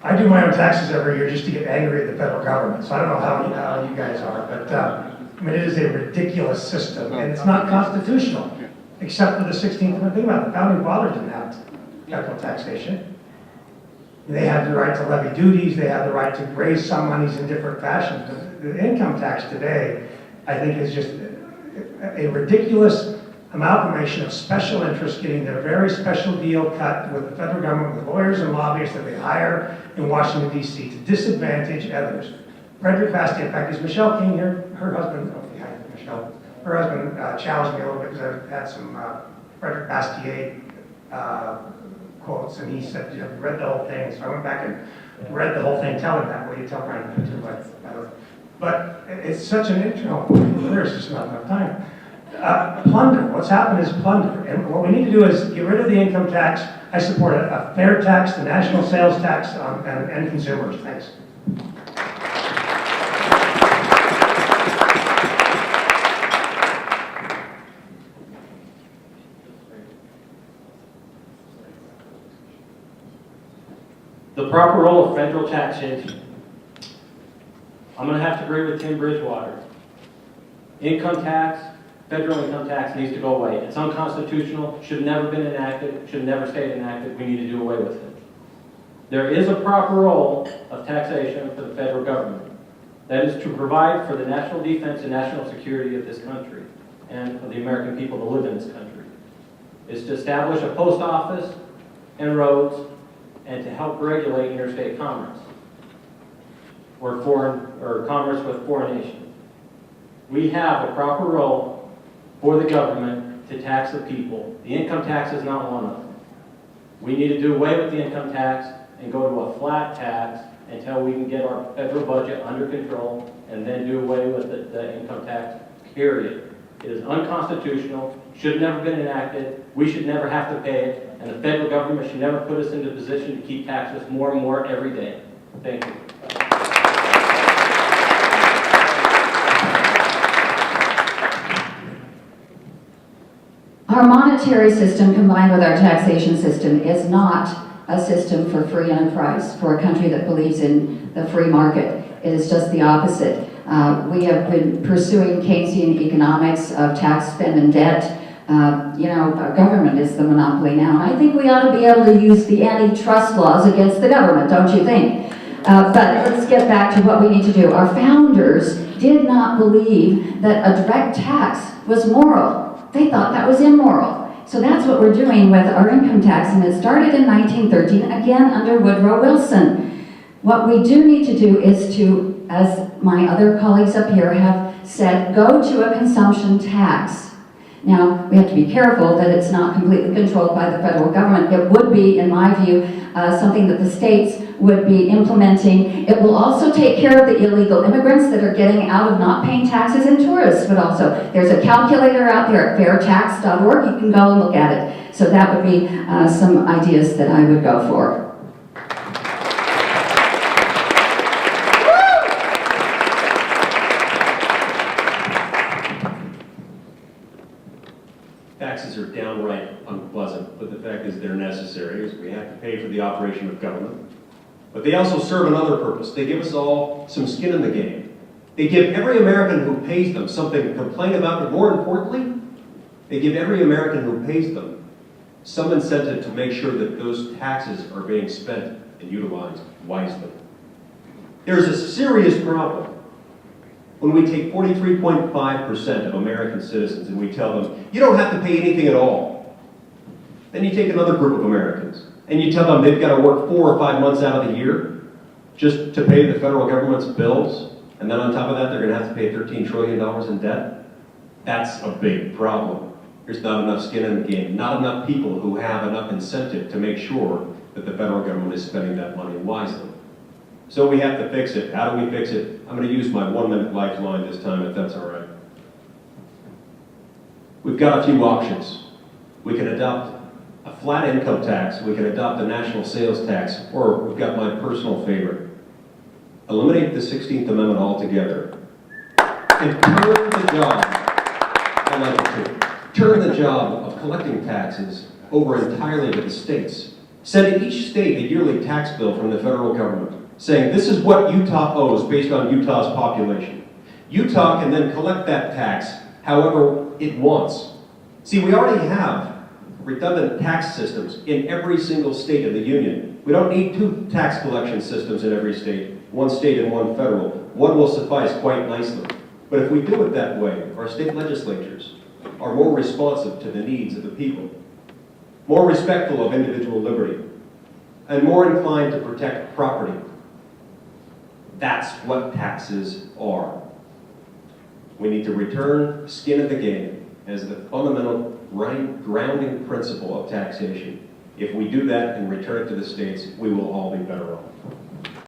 I do my own taxes every year just to get angry at the federal government, so I don't know how you guys are, but I mean, it is a ridiculous system, and it's not constitutional, except for the 16th Amendment. Think about it, the founding fathers didn't have federal taxation. They had the right to levy duties, they had the right to raise some monies in different fashions. The income tax today, I think, is just a ridiculous amalgamation of special interests getting their very special deal cut with the federal government, with lawyers and lobbyists that they hire in Washington, D.C. to disadvantage others. Frederick Bastiat, in fact, is Michelle King here? Her husband, Michelle, her husband challenged me a little bit because I've had some Frederick Bastiat quotes, and he said, "You have read the whole thing." So I went back and read the whole thing, tell him that way. You tell Brian that too, but it's such an interesting, there's just not enough time. Plunder, what's happened is plunder. And what we need to do is get rid of the income tax. I support a fair tax, the national sales tax and consumers. Thanks. The proper role of federal taxation. I'm going to have to agree with Tim Bridgewater. Income tax, federal income tax needs to go away. It's unconstitutional, should have never been enacted, should have never stayed enacted. We need to do away with it. There is a proper role of taxation for the federal government. That is to provide for the national defense and national security of this country and of the American people that live in this country. It's to establish a post office and roads and to help regulate interstate commerce or commerce with foreign nations. We have a proper role for the government to tax the people. The income tax is not one of them. We need to do away with the income tax and go to a flat tax until we can get our federal budget under control and then do away with the income tax, period. It is unconstitutional, should have never been enacted, we should never have to pay it, and the federal government should never put us into a position to keep taxes more and more every day. Thank you. Our monetary system combined with our taxation system is not a system for free enterprise, for a country that believes in the free market. It is just the opposite. We have been pursuing Keynesian economics of tax, spend, and debt. Our government is the monopoly now. And I think we ought to be able to use the antitrust laws against the government, don't you think? But let's get back to what we need to do. Our founders did not believe that a direct tax was moral. They thought that was immoral. So that's what we're doing with our income tax, and it started in 1913, again under Woodrow Wilson. What we do need to do is to, as my other colleagues up here have said, go to a consumption tax. Now, we have to be careful that it's not completely controlled by the federal government. It would be, in my view, something that the states would be implementing. It will also take care of the illegal immigrants that are getting out of not paying taxes, and tourists would also. There's a calculator out there at fairtax.org. You can go and look at it. So that would be some ideas that I would go for. Taxes are downright unpleasant, but the fact is they're necessary, as we have to pay for the operation of government. But they also serve another purpose. They give us all some skin in the game. They give every American who pays them something to complain about, but more importantly, they give every American who pays them some incentive to make sure that those taxes are being spent and utilized wisely. There's a serious problem when we take 43.5% of American citizens and we tell them, you don't have to pay anything at all. Then you take another group of Americans and you tell them they've got to work 4 or 5 months out of the year just to pay the federal government's bills, and then on top of that they're going to have to pay $13 trillion in debt. That's a big problem. There's not enough skin in the game, not enough people who have enough incentive to make sure that the federal government is spending that money wisely. So we have to fix it. How do we fix it? I'm going to use my 1-minute lifeline this time, if that's all right. We've got a few options. We can adopt a flat income tax, we can adopt a national sales tax, or we've got my personal favorite. Eliminate the 16th Amendment altogether and turn the job, I like it too, turn the job of collecting taxes over entirely to the states Send each state a yearly tax bill from the federal government saying this is what Utah owes based on Utah's population. Utah can then collect that tax however it wants. See, we already have redundant tax systems in every single state of the union. We don't need two tax collection systems in every state, one state and one federal. One will suffice quite nicely. But if we do it that way, our state legislatures are more responsive to the needs of the people, more respectful of individual liberty, and more inclined to protect property. That's what taxes are. We need to return skin in the game as the fundamental grounding principle of taxation. If we do that and return it to the states, we will all be better off.